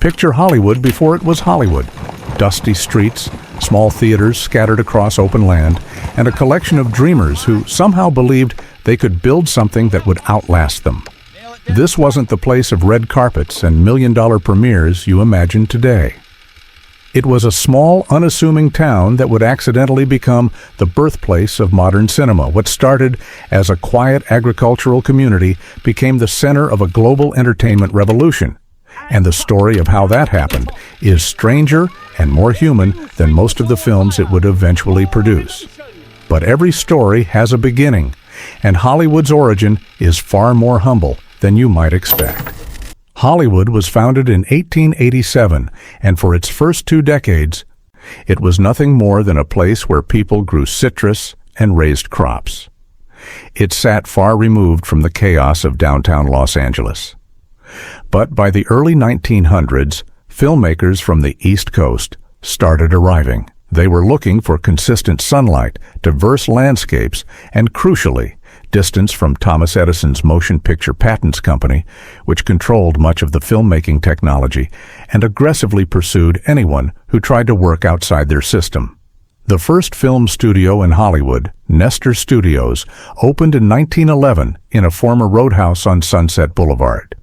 Picture Hollywood before it was Hollywood. Dusty streets, small theaters scattered across open land, and a collection of dreamers who somehow believed they could build something that would outlast them. This wasn't the place of red carpets and million-dollar premieres you imagine today. It was a small, unassuming town that would accidentally become the birthplace of modern cinema. What started as a quiet agricultural community became the center of a global entertainment revolution. And the story of how that happened is stranger and more human than most of the films it would eventually produce. But every story has a beginning, and Hollywood's origin is far more humble than you might expect. Hollywood was founded in 1887, and for its first 2 decades, it was nothing more than a place where people grew citrus and raised crops. It sat far removed from the chaos of downtown Los Angeles. But by the early 1900s, filmmakers from the East Coast started arriving. They were looking for consistent sunlight, diverse landscapes, and crucially, distance from Thomas Edison's motion picture patents company, which controlled much of the filmmaking technology and aggressively pursued anyone who tried to work outside their system. The first film studio in Hollywood, Nestor Studios, opened in 1911 in a former roadhouse on Sunset Boulevard.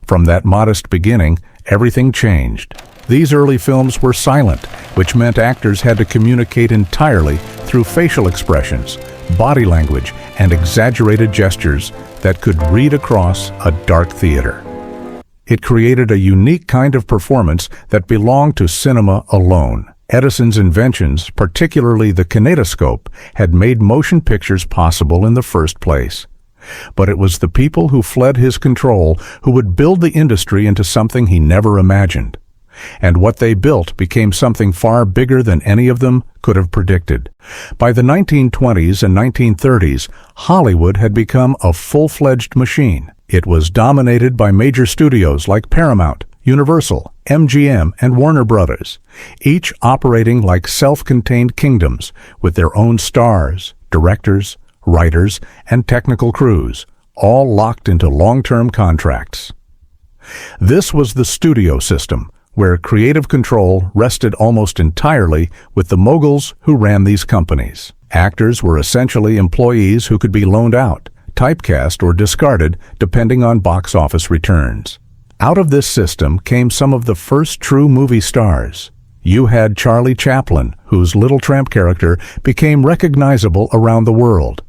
From that modest beginning, everything changed. These early films were silent, which meant actors had to communicate entirely through facial expressions, body language, and exaggerated gestures that could read across a dark theater. It created a unique kind of performance that belonged to cinema alone. Edison's inventions, particularly the kinetoscope, had made motion pictures possible in the first place. But it was the people who fled his control who would build the industry into something he never imagined. And what they built became something far bigger than any of them could have predicted. By the 1920s and 1930s, Hollywood had become a full-fledged machine. It was dominated by major studios like Paramount, Universal, MGM, and Warner Bros., each operating like self-contained kingdoms with their own stars, directors, writers, and technical crews, all locked into long-term contracts. This was the studio system, where creative control rested almost entirely with the moguls who ran these companies. Actors were essentially employees who could be loaned out, typecast, or discarded depending on box office returns. Out of this system came some of the first true movie stars. You had Charlie Chaplin, whose Little Tramp character became recognizable around the world.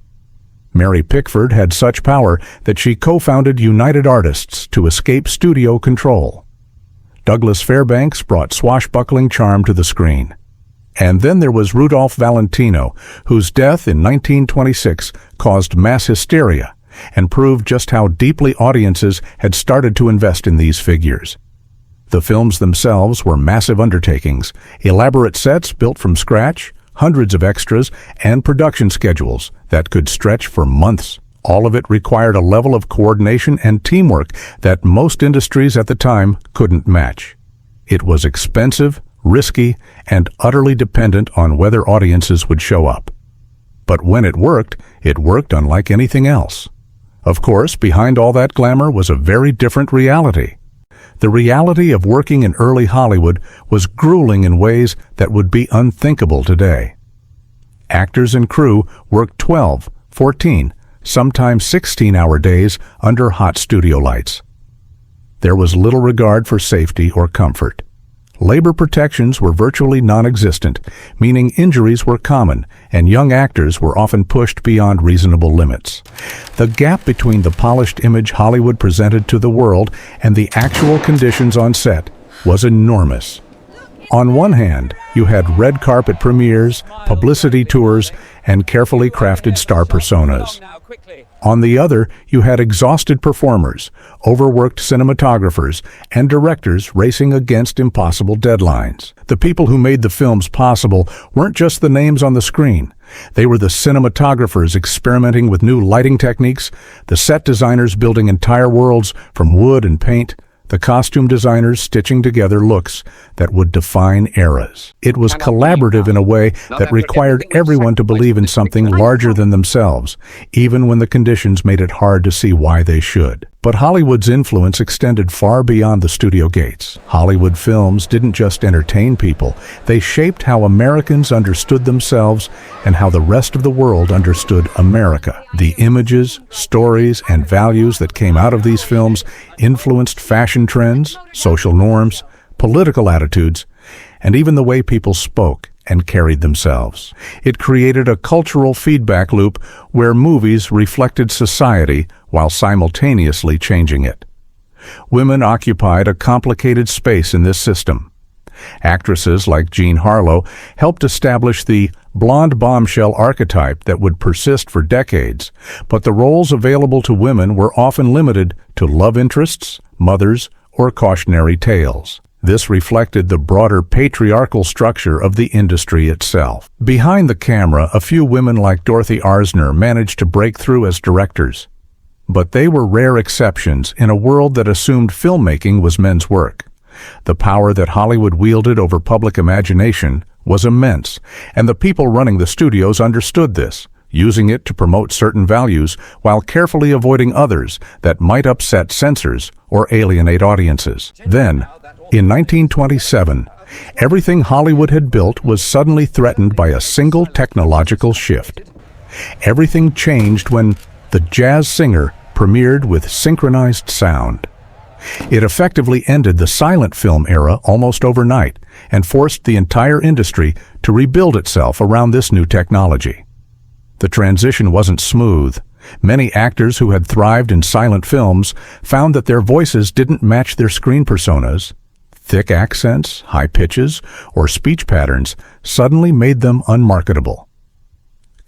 Mary Pickford had such power that she co-founded United Artists to escape studio control. Douglas Fairbanks brought swashbuckling charm to the screen. And then there was Rudolph Valentino, whose death in 1926 caused mass hysteria and proved just how deeply audiences had started to invest in these figures. The films themselves were massive undertakings, elaborate sets built from scratch, hundreds of extras, and production schedules that could stretch for months. All of it required a level of coordination and teamwork that most industries at the time couldn't match. It was expensive, risky, and utterly dependent on whether audiences would show up. But when it worked unlike anything else. Of course, behind all that glamour was a very different reality. The reality of working in early Hollywood was grueling in ways that would be unthinkable today. Actors and crew worked 12, 14, sometimes 16-hour days under hot studio lights. There was little regard for safety or comfort. Labor protections were virtually non-existent, meaning injuries were common, and young actors were often pushed beyond reasonable limits. The gap between the polished image Hollywood presented to the world and the actual conditions on set was enormous. On one hand, you had red carpet premieres, publicity tours, and carefully crafted star personas. On the other, you had exhausted performers, overworked cinematographers, and directors racing against impossible deadlines. The people who made the films possible weren't just the names on the screen. They were the cinematographers experimenting with new lighting techniques, the set designers building entire worlds from wood and paint, the costume designers stitching together looks that would define eras. It was collaborative in a way that required everyone to believe in something larger than themselves, even when the conditions made it hard to see why they should. But Hollywood's influence extended far beyond the studio gates. Hollywood films didn't just entertain people, they shaped how Americans understood themselves and how the rest of the world understood America. The images, stories, and values that came out of these films influenced fashion trends, social norms, political attitudes, and even the way people spoke and carried themselves. It created a cultural feedback loop where movies reflected society while simultaneously changing it. Women occupied a complicated space in this system. Actresses like Jean Harlow helped establish the blonde bombshell archetype that would persist for decades, but the roles available to women were often limited to love interests, mothers, or cautionary tales. This reflected the broader patriarchal structure of the industry itself. Behind the camera, a few women like Dorothy Arzner managed to break through as directors. But they were rare exceptions in a world that assumed filmmaking was men's work. The power that Hollywood wielded over public imagination was immense, and the people running the studios understood this, using it to promote certain values while carefully avoiding others that might upset censors or alienate audiences. Then, in 1927, everything Hollywood had built was suddenly threatened by a single technological shift. Everything changed when The Jazz Singer premiered with synchronized sound. It effectively ended the silent film era almost overnight and forced the entire industry to rebuild itself around this new technology. The transition wasn't smooth. Many actors who had thrived in silent films found that their voices didn't match their screen personas. Thick accents, high pitches, or speech patterns suddenly made them unmarketable.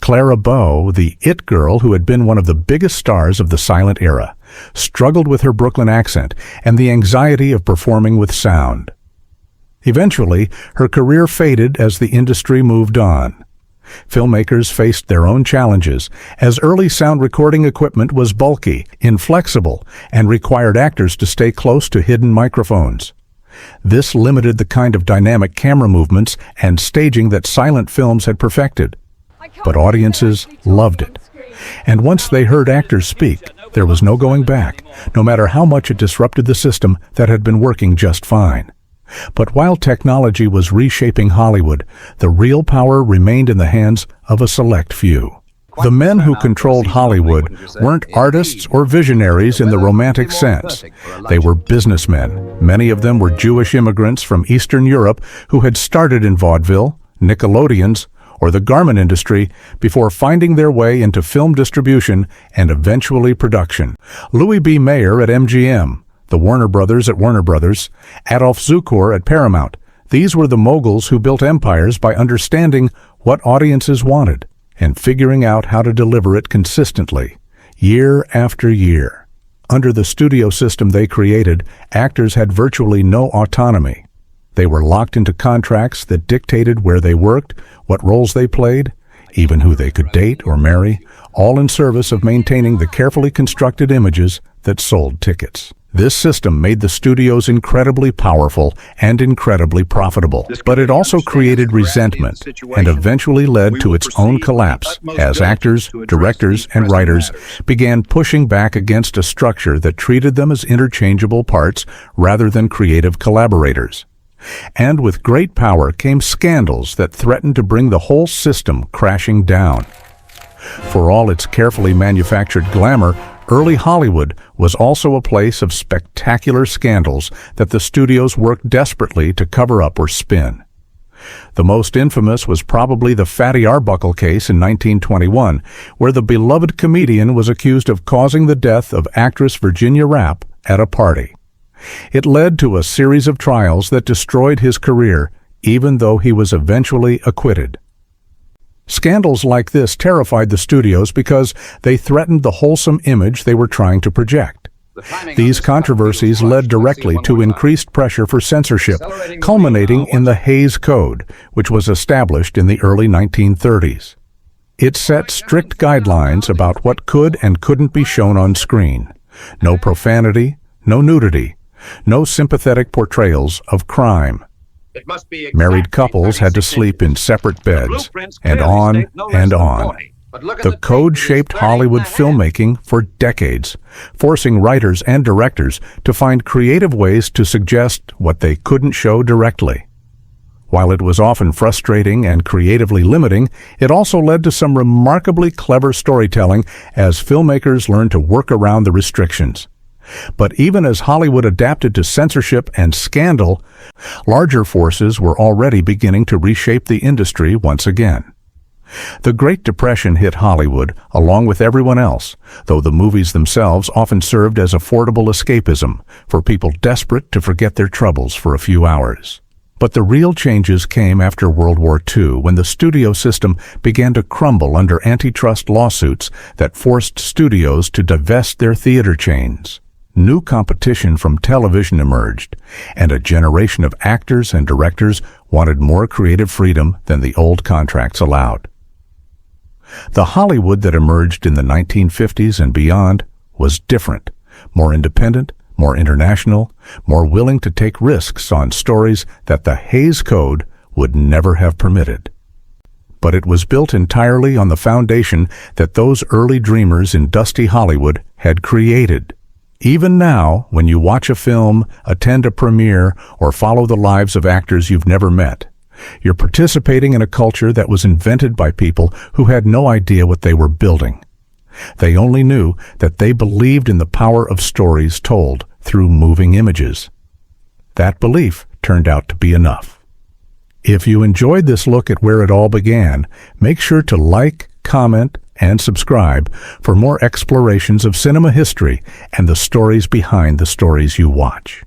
Clara Bow, the it girl who had been one of the biggest stars of the silent era, struggled with her Brooklyn accent and the anxiety of performing with sound. Eventually, her career faded as the industry moved on. Filmmakers faced their own challenges, as early sound recording equipment was bulky, inflexible, and required actors to stay close to hidden microphones. This limited the kind of dynamic camera movements and staging that silent films had perfected. But audiences loved it. And once they heard actors speak, there was no going back, no matter how much it disrupted the system that had been working just fine. But while technology was reshaping Hollywood, the real power remained in the hands of a select few. The men who controlled Hollywood weren't artists or visionaries in the romantic sense. They were businessmen. Many of them were Jewish immigrants from Eastern Europe who had started in vaudeville, Nickelodeons, or the garment industry before finding their way into film distribution and eventually production. Louis B. Mayer at MGM, the Warner Brothers at Warner Brothers, Adolph Zukor at Paramount. These were the moguls who built empires by understanding what audiences wanted and figuring out how to deliver it consistently, year after year. Under the studio system they created, actors had virtually no autonomy. They were locked into contracts that dictated where they worked, what roles they played, even who they could date or marry, all in service of maintaining the carefully constructed images that sold tickets. This system made the studios incredibly powerful and incredibly profitable, but it also created resentment and eventually led to its own collapse as actors, directors, and writers began pushing back against a structure that treated them as interchangeable parts rather than creative collaborators. And with great power came scandals that threatened to bring the whole system crashing down. For all its carefully manufactured glamour, early Hollywood was also a place of spectacular scandals that the studios worked desperately to cover up or spin. The most infamous was probably the Fatty Arbuckle case in 1921, where the beloved comedian was accused of causing the death of actress Virginia Rappe at a party. It led to a series of trials that destroyed his career, even though he was eventually acquitted. Scandals like this terrified the studios because they threatened the wholesome image they were trying to project. These controversies led directly to increased pressure for censorship, culminating in the Hays Code, which was established in the early 1930s. It set strict guidelines about what could and couldn't be shown on screen. No profanity, no nudity, no sympathetic portrayals of crime. Married couples had to sleep in separate beds, and on and on. The code shaped Hollywood filmmaking for decades, forcing writers and directors to find creative ways to suggest what they couldn't show directly. While it was often frustrating and creatively limiting, it also led to some remarkably clever storytelling as filmmakers learned to work around the restrictions. But even as Hollywood adapted to censorship and scandal, larger forces were already beginning to reshape the industry once again. The Great Depression hit Hollywood along with everyone else, though the movies themselves often served as affordable escapism for people desperate to forget their troubles for a few hours. But the real changes came after World War II, when the studio system began to crumble under antitrust lawsuits that forced studios to divest their theater chains. New competition from television emerged, and a generation of actors and directors wanted more creative freedom than the old contracts allowed. The Hollywood that emerged in the 1950s and beyond was different, more independent, more international, more willing to take risks on stories that the Hays Code would never have permitted. But it was built entirely on the foundation that those early dreamers in dusty Hollywood had created. Even now, when you watch a film, attend a premiere, or follow the lives of actors you've never met, you're participating in a culture that was invented by people who had no idea what they were building. They only knew that they believed in the power of stories told through moving images. That belief turned out to be enough. If you enjoyed this look at where it all began, make sure to like, comment, and subscribe for more explorations of cinema history and the stories behind the stories you watch.